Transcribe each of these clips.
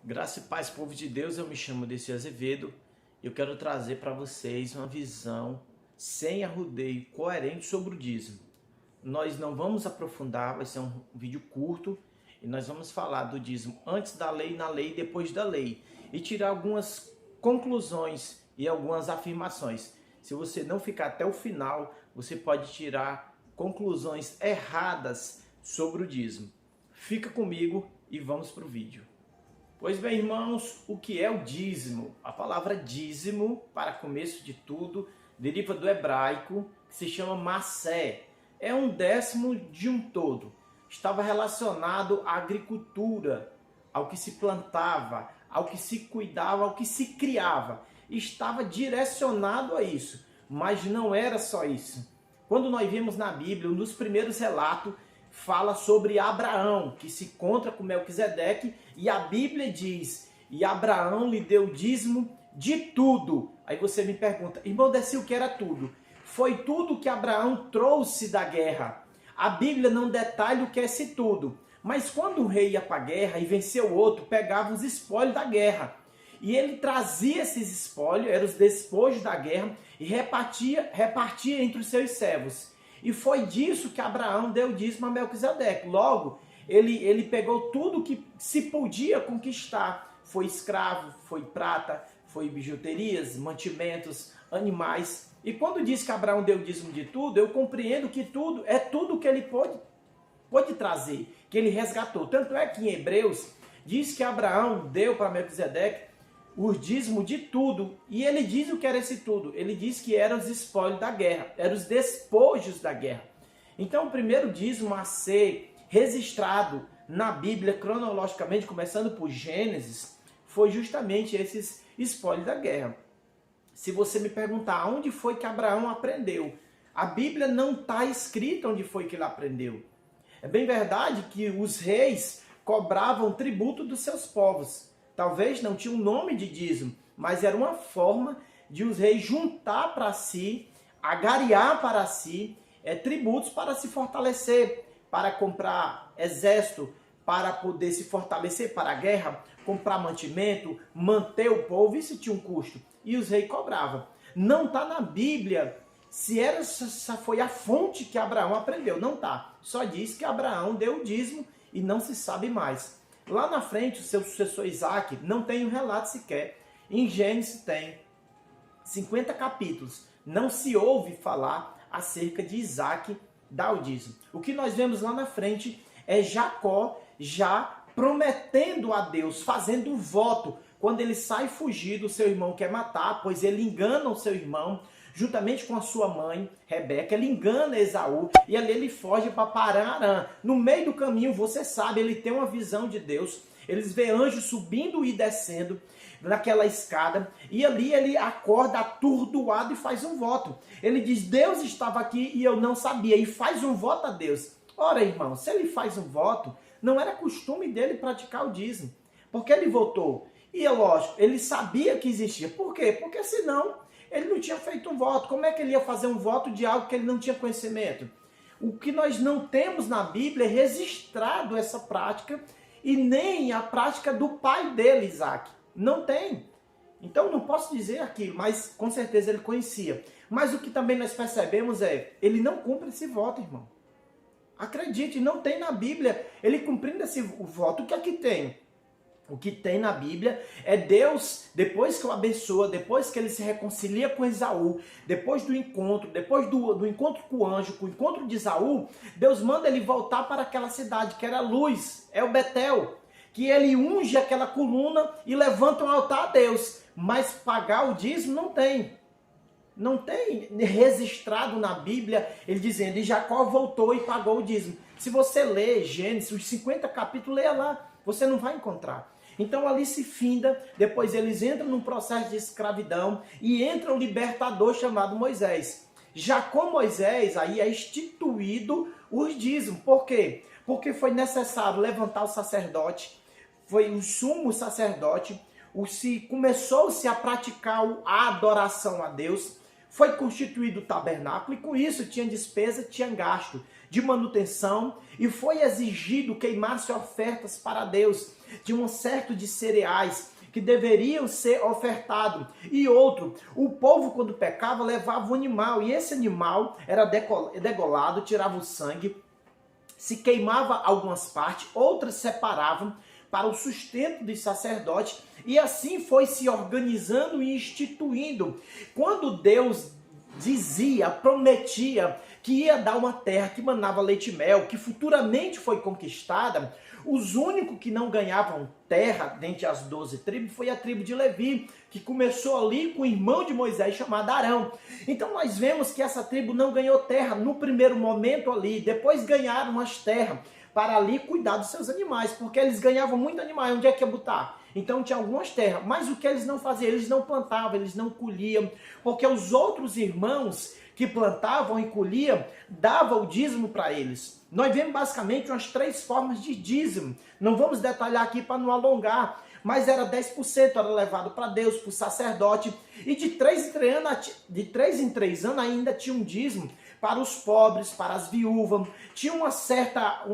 Graça e paz, povo de Deus, eu me chamo Desi Azevedo e eu quero trazer para vocês uma visão sem arrudeio, coerente sobre o dízimo. Nós não vamos aprofundar, vai ser um vídeo curto e nós vamos falar do dízimo antes da lei, na lei e depois da lei e tirar algumas conclusões e algumas afirmações. Se você não ficar até o final, você pode tirar conclusões erradas sobre o dízimo. Fica comigo e vamos para o vídeo. Pois bem, irmãos, o que é o dízimo? A palavra dízimo, para começo de tudo, deriva do hebraico, que se chama massé. É um décimo de um todo. Estava relacionado à agricultura, ao que se plantava, ao que se cuidava, ao que se criava. Estava direcionado a isso, mas não era só isso. Quando nós vemos na Bíblia, um dos primeiros relatos, fala sobre Abraão, que se encontra com Melquisedeque, e a Bíblia diz, e Abraão lhe deu dízimo de tudo. Aí você me pergunta, irmão Desi, o que era tudo? Foi tudo que Abraão trouxe da guerra. A Bíblia não detalha o que é esse tudo, mas quando um rei ia para a guerra e venceu o outro, pegava os espólios da guerra. E ele trazia esses espólios, eram os despojos da guerra, e repartia entre os seus servos. E foi disso que Abraão deu dízimo a Melquisedeque. Logo, ele pegou tudo que se podia conquistar. Foi escravo, foi prata, foi bijuterias, mantimentos, animais. E quando diz que Abraão deu dízimo de tudo, eu compreendo que tudo é tudo que ele pôde trazer, que ele resgatou. Tanto é que em Hebreus diz que Abraão deu para Melquisedeque o dízimo de tudo, e ele diz o que era esse tudo, ele diz que eram os espólios da guerra, eram os despojos da guerra. Então o primeiro dízimo a ser registrado na Bíblia, cronologicamente, começando por Gênesis, foi justamente esses espólios da guerra. Se você me perguntar onde foi que Abraão aprendeu, a Bíblia não está escrita onde foi que ele aprendeu. É bem verdade que os reis cobravam tributo dos seus povos. Talvez não tinha um nome de dízimo, mas era uma forma de os reis juntar para si, agariar para si, tributos para se fortalecer, para comprar exército, para poder se fortalecer para a guerra, comprar mantimento, manter o povo, isso tinha um custo. E os reis cobravam. Não está na Bíblia se essa foi a fonte que Abraão aprendeu. Não está. Só diz que Abraão deu o dízimo e não se sabe mais. Lá na frente, o seu sucessor Isaac, não tem um relato sequer. Em Gênesis tem 50 capítulos. Não se ouve falar acerca de Isaac dar o dízimo. O que nós vemos lá na frente é Jacó já prometendo a Deus, fazendo um voto. Quando ele sai fugido, o seu irmão quer matar, pois ele engana o seu irmão, juntamente com a sua mãe, Rebeca, ele engana Esaú e ali ele foge para Paran-Aram. No meio do caminho, você sabe, ele tem uma visão de Deus, eles vê anjos subindo e descendo naquela escada e ali ele acorda atordoado e faz um voto. Ele diz, Deus estava aqui e eu não sabia, e faz um voto a Deus. Ora, irmão, se ele faz um voto, não era costume dele praticar o dízimo, porque ele votou. E é lógico, ele sabia que existia. Por quê? Porque senão ele não tinha feito um voto. Como é que ele ia fazer um voto de algo que ele não tinha conhecimento? O que nós não temos na Bíblia é registrado essa prática e nem a prática do pai dele, Isaac. Não tem. Então não posso dizer aquilo, mas com certeza ele conhecia. Mas o que também nós percebemos é, ele não cumpre esse voto, irmão. Acredite, não tem na Bíblia ele cumprindo esse voto. O que é que tem? O que tem na Bíblia é Deus, depois que o abençoa, depois que ele se reconcilia com Esaú, depois do encontro, depois do encontro com o anjo, com o encontro de Esaú, Deus manda ele voltar para aquela cidade, que era Luz, é o Betel, que ele unge aquela coluna e levanta um altar a Deus, mas pagar o dízimo não tem. Não tem registrado na Bíblia ele dizendo, e Jacó voltou e pagou o dízimo. Se você ler Gênesis, os 50 capítulos, leia lá, você não vai encontrar. Então ali se finda, depois eles entram num processo de escravidão e entra o libertador chamado Moisés. Já com Moisés, aí é instituído os dízimos. Por quê? Porque foi necessário levantar o sacerdote, foi o sumo sacerdote, começou-se a praticar a adoração a Deus, foi constituído o tabernáculo e com isso tinha despesa, tinha gasto de manutenção e foi exigido queimar-se ofertas para Deus. Tinha um certo de cereais que deveriam ser ofertados. E outro, o povo quando pecava levava um animal e esse animal era degolado, tirava o sangue, se queimava algumas partes, outras separavam para o sustento dos sacerdotes, e assim foi se organizando e instituindo. Quando Deus dizia, prometia que ia dar uma terra que manava leite e mel, que futuramente foi conquistada, os únicos que não ganhavam terra dentre as 12 tribos foi a tribo de Levi, que começou ali com o irmão de Moisés chamado Arão. Então nós vemos que essa tribo não ganhou terra no primeiro momento ali, depois ganharam as terras para ali cuidar dos seus animais, porque eles ganhavam muito animais, onde é que ia botar? Então tinha algumas terras, mas o que eles não faziam? Eles não plantavam, eles não colhiam, porque os outros irmãos que plantavam e colhiam, davam o dízimo para eles. Nós vemos basicamente umas 3 formas de dízimo, não vamos detalhar aqui para não alongar, mas era 10%, era levado para Deus, para o sacerdote, e de 3 em 3 anos ainda tinha um dízimo para os pobres, para as viúvas, tinha um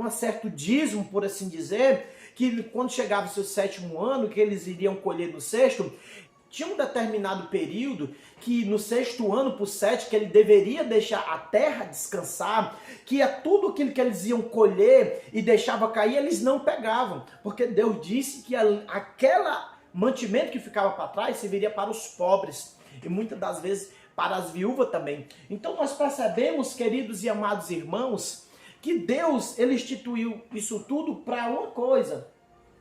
certo dízimo, por assim dizer, que quando chegava o seu 7º ano, que eles iriam colher no 6º, tinha um determinado período que no 6º ano para o 7º, que ele deveria deixar a terra descansar, que é tudo aquilo que eles iam colher e deixava cair, eles não pegavam, porque Deus disse que aquele mantimento que ficava para trás serviria para os pobres e muitas das vezes para as viúvas também. Então nós percebemos, queridos e amados irmãos, que Deus ele instituiu isso tudo para uma coisa.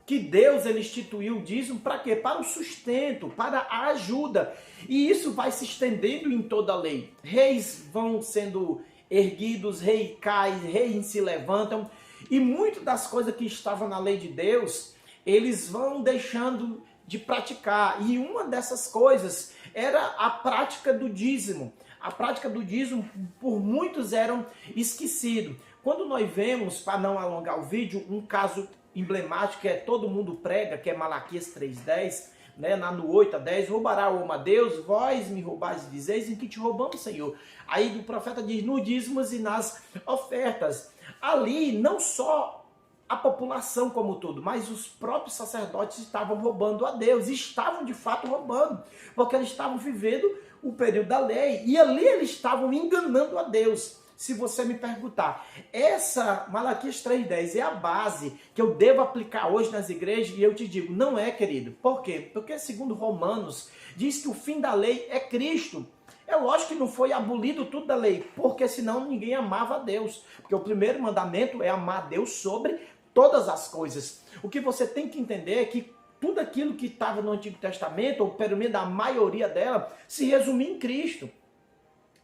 Que Deus ele instituiu o dízimo para quê? Para o sustento, para a ajuda. E isso vai se estendendo em toda a lei. Reis vão sendo erguidos, rei cai, reis se levantam. E muitas das coisas que estavam na lei de Deus, eles vão deixando de praticar. E uma dessas coisas era a prática do dízimo. A prática do dízimo, por muitos, eram esquecidos. Quando nós vemos, para não alongar o vídeo, um caso emblemático que todo mundo prega, que é Malaquias 3:10, né, no 8-10, roubará o homem a Deus, vós me roubais e dizeis, em que te roubamos, Senhor? Aí o profeta diz, no dízimos e nas ofertas. Ali, não só a população como todo, mas os próprios sacerdotes estavam roubando a Deus, estavam de fato roubando, porque eles estavam vivendo o período da lei, e ali eles estavam enganando a Deus. Se você me perguntar, essa Malaquias 3:10 é a base que eu devo aplicar hoje nas igrejas? E eu te digo, não é, querido. Por quê? Porque segundo Romanos, diz que o fim da lei é Cristo. É lógico que não foi abolido tudo da lei, porque senão ninguém amava a Deus. Porque o primeiro mandamento é amar a Deus sobre todas as coisas. O que você tem que entender é que tudo aquilo que estava no Antigo Testamento, ou pelo menos a maioria dela, se resume em Cristo.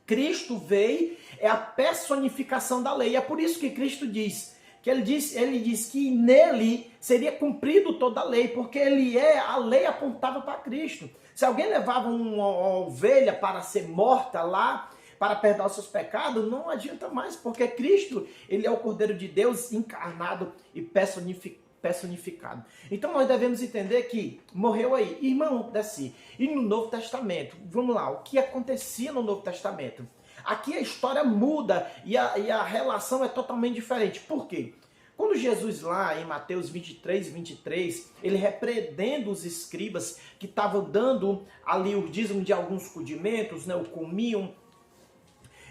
Cristo veio, é a personificação da lei. É por isso que Cristo diz, que ele diz que nele seria cumprido toda a lei, porque a lei apontava para Cristo. Se alguém levava uma ovelha para ser morta lá, para perdoar os seus pecados, não adianta mais, porque Cristo, ele é o Cordeiro de Deus encarnado e personificado. Então nós devemos entender que morreu aí, irmão Daci. E no Novo Testamento, vamos lá, o que acontecia no Novo Testamento? Aqui a história muda e a relação é totalmente diferente. Por quê? Quando Jesus lá em Mateus 23, ele repreendendo os escribas que estavam dando ali o dízimo de alguns rudimentos, né, o comiam,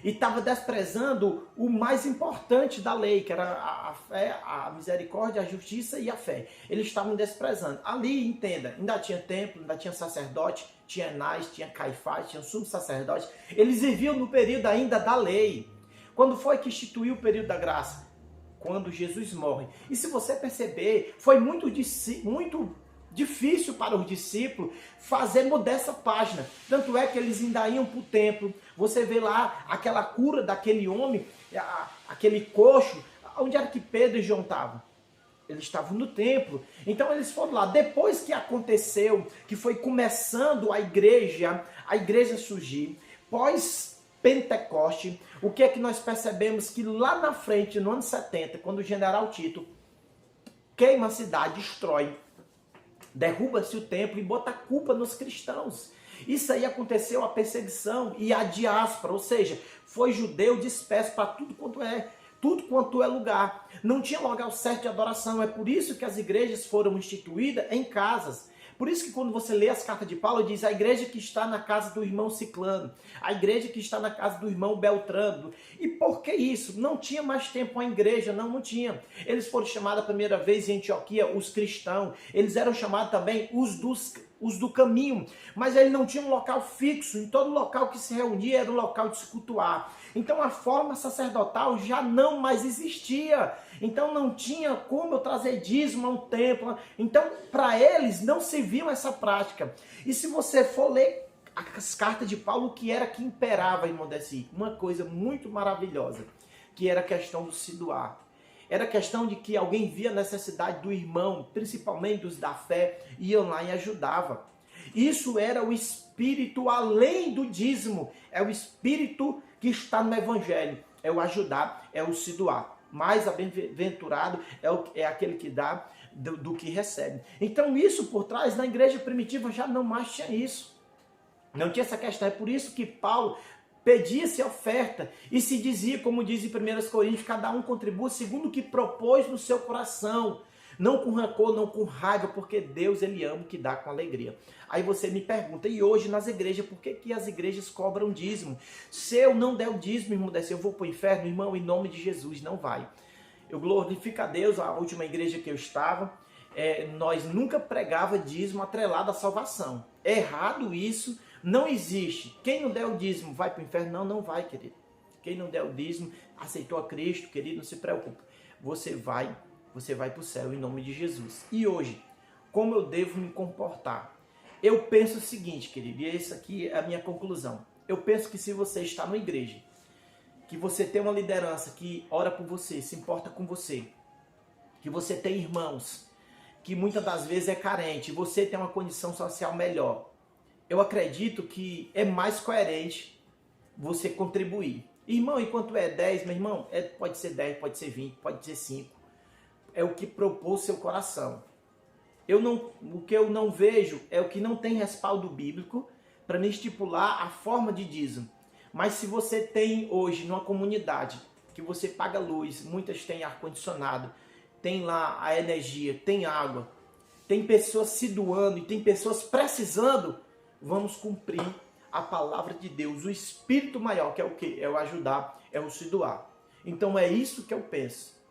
e estava desprezando o mais importante da lei, que era a fé, a misericórdia, a justiça e a fé. Eles estavam desprezando. Ali, entenda, ainda tinha templo, ainda tinha sacerdote, tinha Anás, tinha Caifás, tinha sumo sacerdote. Eles viviam no período ainda da lei. Quando foi que instituiu o período da graça? Quando Jesus morre. E se você perceber, foi muito difícil para os discípulos fazer mudar essa página. Tanto é que eles ainda iam para o templo. Você vê lá aquela cura daquele homem, aquele coxo. Onde era que Pedro e João estavam? Eles estavam no templo. Então eles foram lá. Depois que aconteceu, que foi começando a igreja surgir, pós-Pentecoste, o que é que nós percebemos? Que lá na frente, no ano 70, quando o general Tito queima a cidade, destrói, derruba-se o templo e bota a culpa nos cristãos. Isso aí aconteceu a perseguição e a diáspora, ou seja, foi judeu disperso para tudo quanto é lugar. Não tinha lugar certo de adoração. É por isso que as igrejas foram instituídas em casas. Por isso que quando você lê as cartas de Paulo, diz a igreja que está na casa do irmão Ciclano, a igreja que está na casa do irmão Beltrano. E por que isso? Não tinha mais tempo a igreja, não tinha. Eles foram chamados a primeira vez em Antioquia os cristãos. Eles eram chamados também os do caminho, mas ele não tinha um local fixo. Em todo local que se reunia era um local de se cultuar. Então a forma sacerdotal já não mais existia. Então não tinha como eu trazer dízimo a um templo. Então para eles não se viu essa prática. E se você for ler as cartas de Paulo, o que era que imperava, irmão Desi? Uma coisa muito maravilhosa, que era a questão do se doar. Era questão de que alguém via a necessidade do irmão, principalmente dos da fé, iam lá e ajudavam. Isso era o espírito além do dízimo. É o espírito que está no evangelho. É o ajudar, é o se doar. Mais bem-aventurado é aquele que dá do que recebe. Então isso por trás, na igreja primitiva já não mais tinha isso. Não tinha essa questão. É por isso que Paulo pedia-se oferta e se dizia, como diz em 1 Coríntios, cada um contribua segundo o que propôs no seu coração. Não com rancor, não com raiva, porque Deus, Ele ama o que dá com alegria. Aí você me pergunta, e hoje nas igrejas, por que as igrejas cobram dízimo? Se eu não der o dízimo, irmão, eu vou para o inferno? Irmão, em nome de Jesus, não vai. Eu glorifico a Deus, a última igreja que eu estava, nós nunca pregava dízimo atrelado à salvação. Errado isso, não existe. Quem não der o dízimo vai para o inferno? Não, não vai, querido. Quem não der o dízimo, aceitou a Cristo, querido, não se preocupe. Você vai para o céu em nome de Jesus. E hoje, como eu devo me comportar? Eu penso o seguinte, querido, e essa aqui é a minha conclusão. Eu penso que se você está numa igreja, que você tem uma liderança que ora por você, se importa com você, que você tem irmãos, que muitas das vezes é carente, você tem uma condição social melhor, eu acredito que é mais coerente você contribuir. Irmão, enquanto é 10, meu irmão, pode ser 10, pode ser 20, pode ser 5. É o que propôs seu coração. O que eu não vejo é o que não tem respaldo bíblico para me estipular a forma de dízimo. Mas se você tem hoje numa comunidade que você paga luz, muitas têm ar-condicionado, tem lá a energia, tem água, tem pessoas se doando e tem pessoas precisando, vamos cumprir a palavra de Deus, o espírito maior, que é o quê? É o ajudar, é o se doar. Então é isso que eu penso.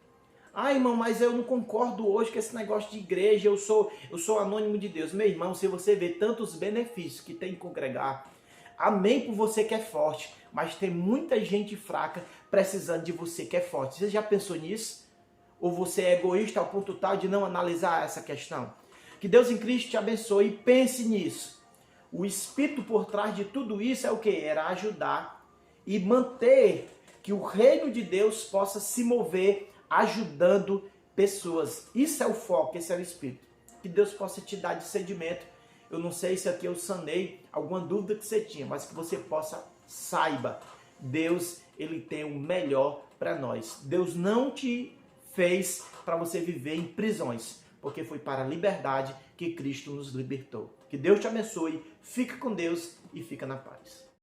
Ah, irmão, mas eu não concordo hoje com esse negócio de igreja, eu sou anônimo de Deus. Meu irmão, se você vê tantos benefícios que tem em congregar, amém por você que é forte, mas tem muita gente fraca precisando de você que é forte. Você já pensou nisso? Ou você é egoísta ao ponto tal de não analisar essa questão? Que Deus em Cristo te abençoe e pense nisso. O espírito por trás de tudo isso é o quê? Era ajudar e manter que o reino de Deus possa se mover ajudando pessoas. Isso é o foco, esse é o espírito. Que Deus possa te dar discernimento. Eu não sei se aqui eu sanei alguma dúvida que você tinha, mas que você saiba, Deus, Ele tem o melhor para nós. Deus não te fez para você viver em prisões, porque foi para a liberdade que Cristo nos libertou. Que Deus te abençoe, fica com Deus e fica na paz.